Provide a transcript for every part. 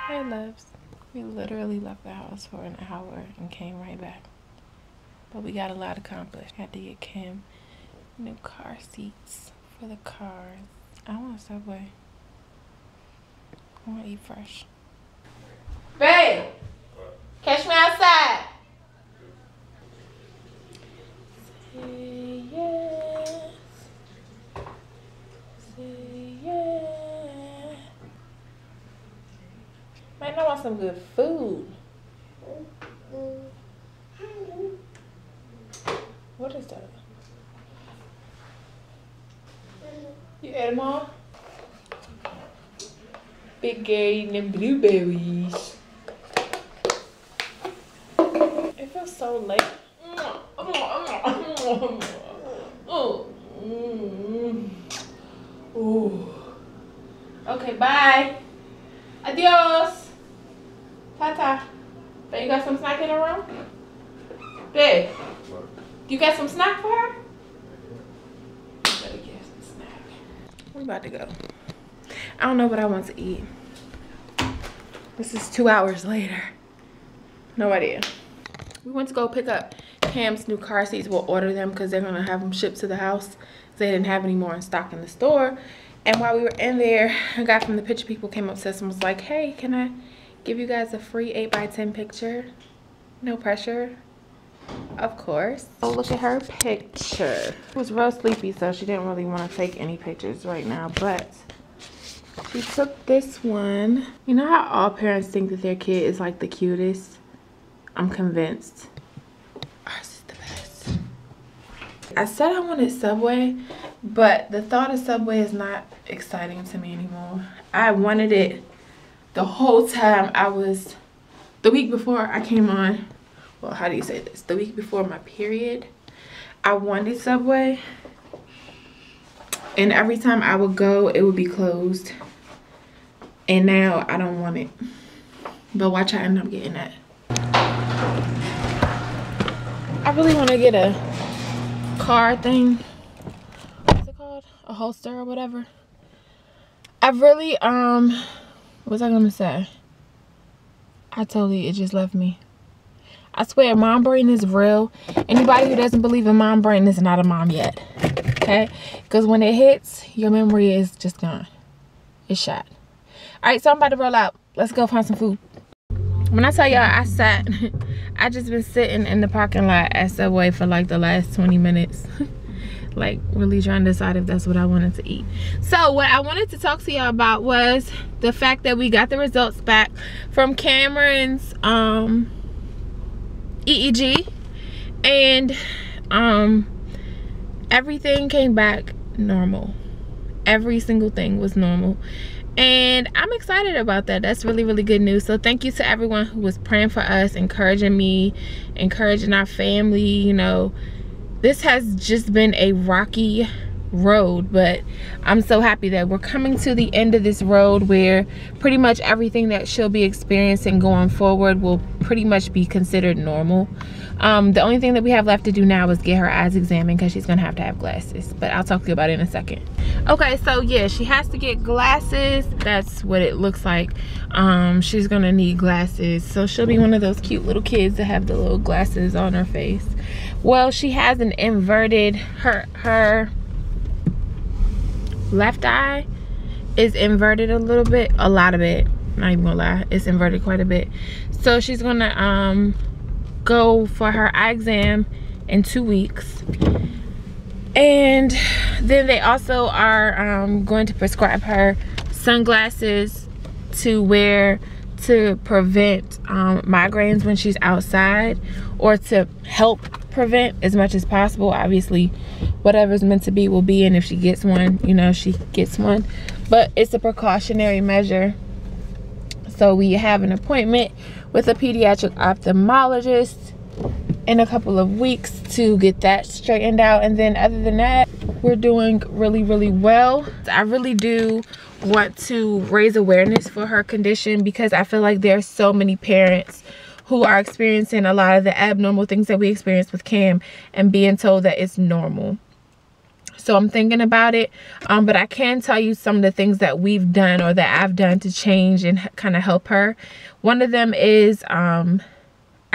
Hey loves, we literally left the house for an hour and came right back, but we got a lot accomplished. Had to get Kim new car seats for the cars. I want a Subway. I want to eat fresh. Babe, catch me outside. Say yes. Say yes. Man, I want some good food. What is that? You ate them all? Big girl eating them blueberries. It feels so late. Ooh. Okay, bye. Adios. Tata. But you got some snack in the room? Babe, you got some snack for her? Better get some snack. We about to go. I don't know what I want to eat. This is 2 hours later. No idea. We went to go pick up Cam's new car seats. We'll order them because they're gonna have them shipped to the house. They didn't have any more in stock in the store. And while we were in there, a guy from the picture people came up to us and was like, hey, can I give you guys a free 8x10 picture? No pressure. Of course. Oh, look at her picture. She was real sleepy, so she didn't really want to take any pictures right now, but she took this one. You know how all parents think that their kid is like the cutest? I'm convinced. Ours is the best. I said I wanted Subway, but the thought of Subway is not exciting to me anymore. I wanted it the whole time the week before I came on. Well, how do you say this? The week before my period, I wanted Subway. And every time I would go, it would be closed. And now I don't want it. But watch I end up getting that. I really want to get a car thing. What's it called? A holster or whatever. I really, what was I gonna say? It just left me. I swear, mom brain is real. Anybody who doesn't believe in mom brain is not a mom yet. Okay? Because when it hits, your memory is just gone. It's shot. Alright, so I'm about to roll out. Let's go find some food. When I tell y'all I just been sitting in the parking lot at Subway for like the last 20 minutes. Like really trying to decide if that's what I wanted to eat. So what I wanted to talk to y'all about was the fact that we got the results back from Cameron's EEG, and everything came back normal. Every single thing was normal, and I'm excited about that. That's really, really good news. So thank you to everyone who was praying for us, encouraging me, encouraging our family. You know, this has just been a rocky road, but I'm so happy that we're coming to the end of this road where pretty much everything that she'll be experiencing going forward will pretty much be considered normal. The only thing that we have left to do now is get her eyes examined because she's gonna have to have glasses, but I'll talk to you about it in a second. Okay, so yeah, she has to get glasses. That's what it looks like. She's gonna need glasses, so she'll be one of those cute little kids that have the little glasses on her face. Well, she has an inverted, her left eye is inverted a little bit, a lot of it, not even gonna lie, it's inverted quite a bit. So she's gonna go for her eye exam in 2 weeks, and then they also are going to prescribe her sunglasses to wear to prevent migraines when she's outside, or to help prevent as much as possible. Obviously whatever's meant to be will be, and if she gets one, you know, she gets one, but it's a precautionary measure. So we have an appointment with a pediatric ophthalmologist in a couple of weeks to get that straightened out, and then other than that, we're doing really, really well. I really do want to raise awareness for her condition because I feel like there's so many parents who are experiencing a lot of the abnormal things that we experience with Cam and being told that it's normal. So I'm thinking about it, but I can tell you some of the things that we've done or that I've done to change and kind of help her. One of them is I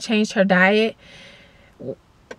changed her diet.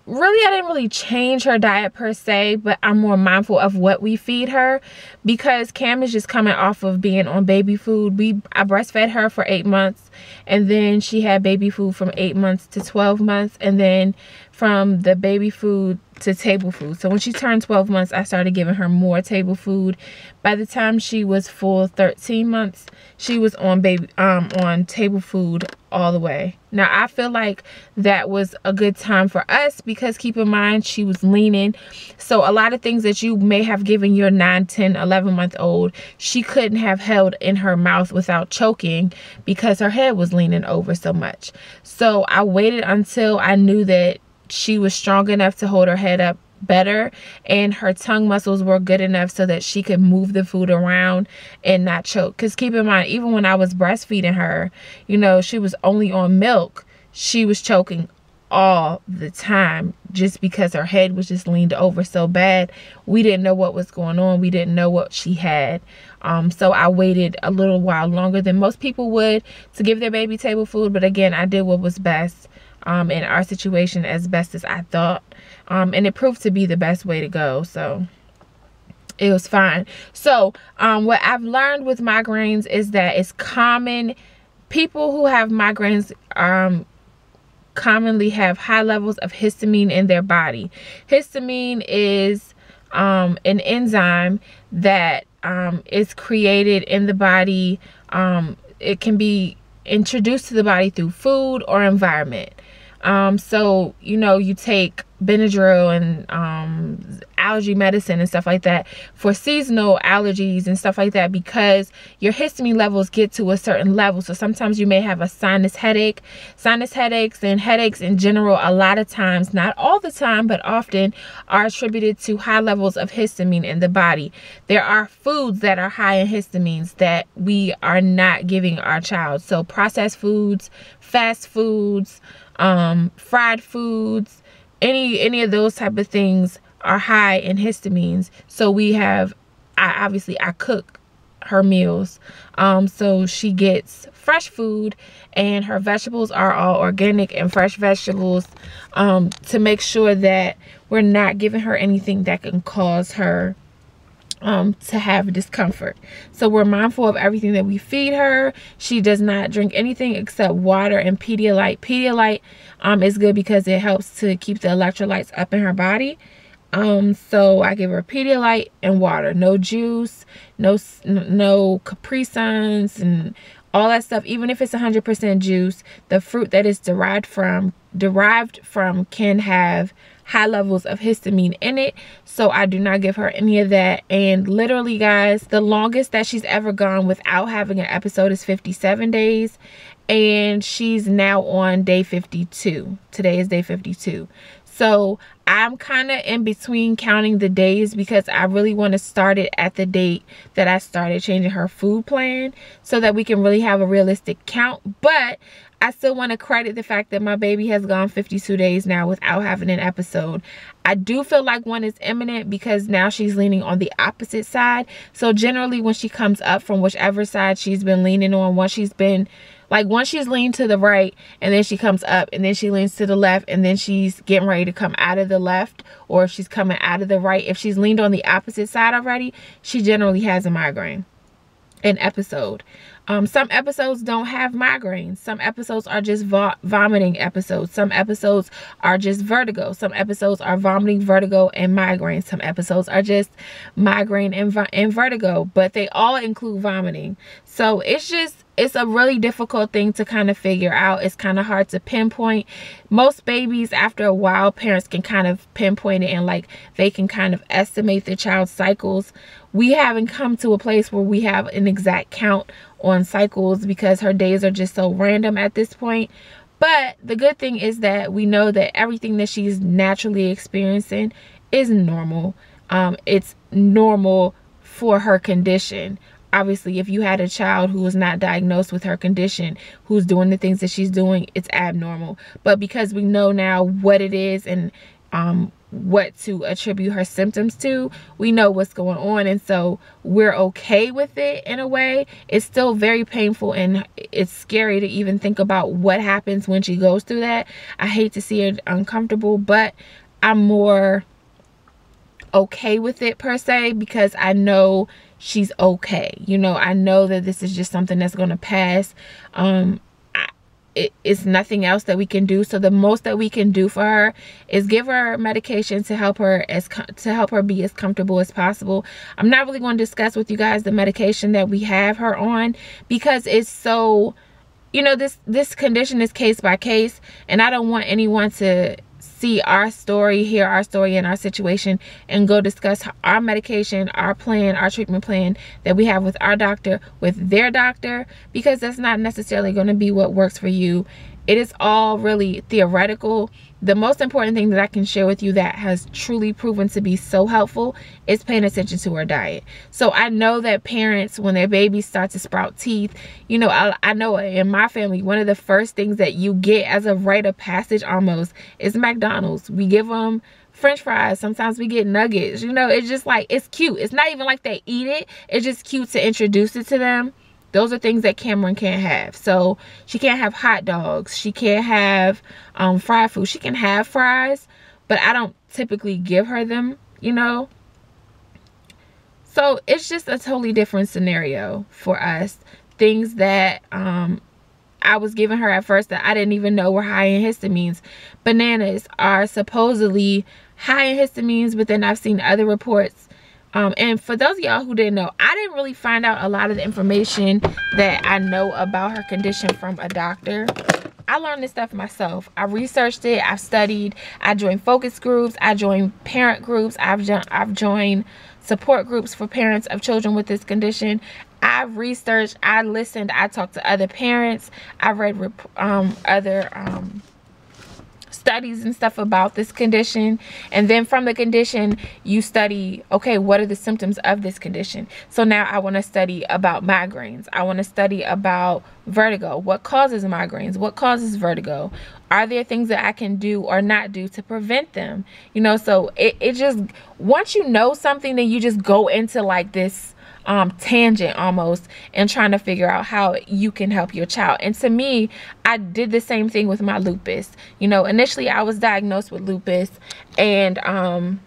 Really, I didn't really change her diet per se, but I'm more mindful of what we feed her, because Cam is just coming off of being on baby food. I breastfed her for 8 months, and then she had baby food from 8 months to 12 months, and then from the baby food to table food. So when she turned 12 months, I started giving her more table food. By the time she was full 13 months, she was on table food all the way. Now, I feel like that was a good time for us, because keep in mind, she was leaning. So a lot of things that you may have given your 9, 10, 11-month-old, she couldn't have held in her mouth without choking, because her head was leaning over so much. So I waited until I knew that she was strong enough to hold her head up better and her tongue muscles were good enough so that she could move the food around and not choke. Because keep in mind, even when I was breastfeeding her, you know, she was only on milk, she was choking all the time, just because her head was just leaned over so bad. We didn't know what was going on. We didn't know what she had. So I waited a little while longer than most people would to give their baby table food. But again, I did what was best in our situation, as best as I thought. And it proved to be the best way to go. So it was fine. So what I've learned with migraines is that it's common. People who have migraines commonly have high levels of histamine in their body. Histamine is an enzyme that is created in the body. It can be introduced to the body through food or environment. So, you know, you take Benadryl and allergy medicine and stuff like that for seasonal allergies and stuff like that, because your histamine levels get to a certain level. So sometimes you may have a sinus headache. Sinus headaches and headaches in general, a lot of times, not all the time, but often, are attributed to high levels of histamine in the body. There are foods that are high in histamines that we are not giving our child. So processed foods, fast foods, fried foods, any of those type of things are high in histamines. So we have, I cook her meals, so she gets fresh food, and her vegetables are all organic and fresh vegetables, to make sure that we're not giving her anything that can cause her to have discomfort. So we're mindful of everything that we feed her. She does not drink anything except water and Pedialyte. Pedialyte is good because it helps to keep the electrolytes up in her body. So I give her Pedialyte and water. No juice, no Capri Suns and all that stuff. Even if it's 100% juice, the fruit that is derived from can have high levels of histamine in it. So I do not give her any of that. And literally, guys, the longest that she's ever gone without having an episode is 57 days. And she's now on day 52. Today is day 52. So I'm kind of in between counting the days, because I really want to start it at the date that I started changing her food plan, so that we can really have a realistic count. But I still want to credit the fact that my baby has gone 52 days now without having an episode. I do feel like one is imminent, because now she's leaning on the opposite side. So generally when she comes up from whichever side she's been leaning on, once she's leaned to the right, and then she comes up, and then she leans to the left, and then she's getting ready to come out of the left, or if she's coming out of the right, if she's leaned on the opposite side already, she generally has a migraine, an episode. Some episodes don't have migraines. Some episodes are just vomiting episodes. Some episodes are just vertigo. Some episodes are vomiting, vertigo, and migraine. Some episodes are just migraine and vertigo, but they all include vomiting. So it's a really difficult thing to kind of figure out. It's kind of hard to pinpoint. Most babies, after a while, parents can kind of pinpoint it, and like they can kind of estimate the child's cycles. We haven't come to a place where we have an exact count on cycles, because her days are just so random at this point. But the good thing is that we know that everything that she's naturally experiencing is normal. It's normal for her condition. obviously, if you had a child who was not diagnosed with her condition, who's doing the things that she's doing, it's abnormal. But because we know now what it is and what to attribute her symptoms to, we know what's going on, and so we're okay with it in a way. It's still very painful, and it's scary to even think about what happens when she goes through that. I hate to see her uncomfortable, but I'm more okay with it per se, because I know she's okay. You know, I know that this is just something that's going to pass. It's nothing else that we can do. So the most that we can do for her is give her medication to help her be as comfortable as possible. I'm not really going to discuss with you guys the medication that we have her on, because it's so, you know, this condition is case by case, and I don't want anyone to see our story, hear our story and our situation, and go discuss our medication, our plan, our treatment plan that we have with our doctor, with their doctor, because that's not necessarily going to be what works for you. It is all really theoretical. The most important thing that I can share with you that has truly proven to be so helpful is paying attention to her diet. So I know that parents, when their babies start to sprout teeth, you know, I know in my family, one of the first things that you get as a rite of passage almost is McDonald's. We give them French fries. Sometimes we get nuggets. You know, it's just like, it's cute. It's not even like they eat it. It's just cute to introduce it to them. Those are things that Cameron can't have. So she can't have hot dogs. She can't have fried food. She can have fries, but I don't typically give her them, you know. So it's just a totally different scenario for us. Things that I was giving her at first that I didn't even know were high in histamines. Bananas are supposedly high in histamines, but then I've seen other reports. And for those of y'all who didn't know, I didn't really find out a lot of the information that I know about her condition from a doctor. I learned this stuff myself. I researched it. I've studied. I joined focus groups. I joined parent groups. I've joined support groups for parents of children with this condition. I've researched. I listened. I talked to other parents. I read other studies and stuff about this condition, and then from the condition you study, okay, what are the symptoms of this condition? So now I want to study about migraines. I want to study about vertigo. What causes migraines? What causes vertigo? Are there things that I can do or not do to prevent them? You know, so it just, once you know something, then you just go into like this tangent almost, and trying to figure out how you can help your child. And to me, I did the same thing with my lupus. You know, initially I was diagnosed with lupus, and I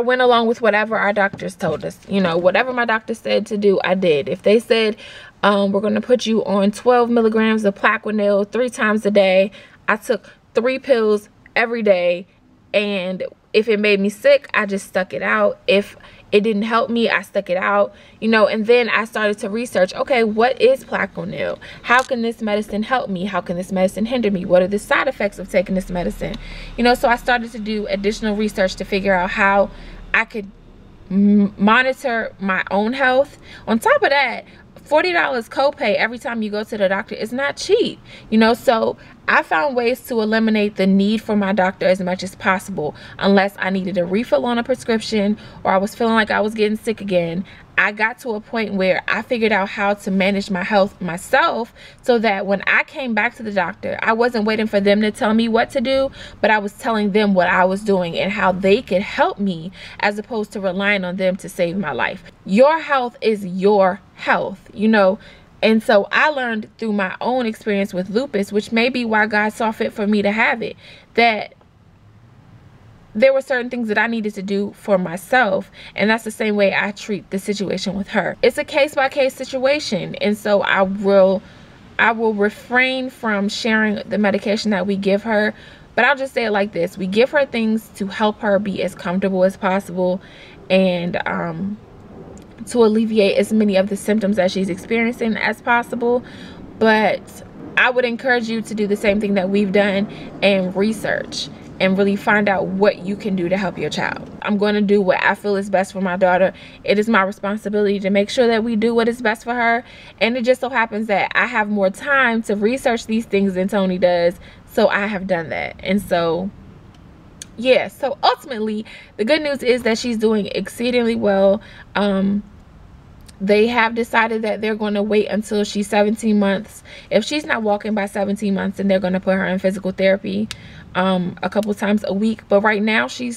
went along with whatever our doctors told us. You know, whatever my doctor said to do, I did. If they said we're going to put you on 12 milligrams of Plaquenil 3 times a day, I took 3 pills every day, and if it made me sick, I just stuck it out. If it didn't help me, I stuck it out, you know. And then I started to research, okay, what is Plaquenil? How can this medicine help me? How can this medicine hinder me? What are the side effects of taking this medicine? You know, so I started to do additional research to figure out how I could monitor my own health. On top of that, $40 copay every time you go to the doctor is not cheap, you know. So I found ways to eliminate the need for my doctor as much as possible, unless I needed a refill on a prescription or I was feeling like I was getting sick again. I got to a point where I figured out how to manage my health myself, so that when I came back to the doctor, I wasn't waiting for them to tell me what to do, but I was telling them what I was doing and how they could help me, as opposed to relying on them to save my life. Your health is your health, you know. And so I learned through my own experience with lupus, which may be why God saw fit for me to have it, that there were certain things that I needed to do for myself, and that's the same way I treat the situation with her. It's a case-by-case situation, and so I will refrain from sharing the medication that we give her, but I'll just say it like this: we give her things to help her be as comfortable as possible, and to alleviate as many of the symptoms that she's experiencing as possible. But I would encourage you to do the same thing that we've done and research and really find out what you can do to help your child. I'm going to do what I feel is best for my daughter. It is my responsibility to make sure that we do what is best for her. And it just so happens that I have more time to research these things than Tony does. So I have done that. And so, yeah, so ultimately, the good news is that she's doing exceedingly well. They have decided that they're going to wait until she's 17 months. If she's not walking by 17 months, then they're going to put her in physical therapy a couple times a week. But right now she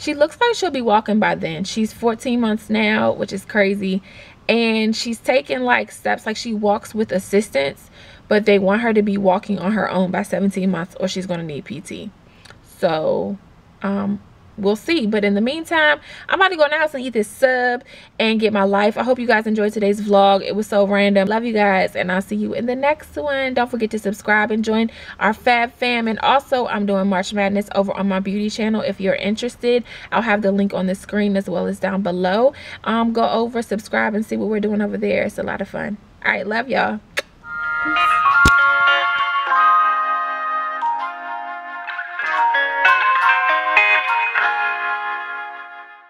looks like she'll be walking by then. She's 14 months now, which is crazy. And she's taking like steps, like she walks with assistance, but they want her to be walking on her own by 17 months or she's going to need PT. So we'll see. But in the meantime, I'm about to go in the house and eat this sub and get my life. I hope you guys enjoyed today's vlog. It was so random. Love you guys, and I'll see you in the next one. Don't forget to subscribe and join our Fab Fam. And also, I'm doing March Madness over on my beauty channel. If you're interested, I'll have the link on the screen as well as down below. Go over, subscribe, and see what we're doing over there. It's a lot of fun. All right, love y'all. Peace.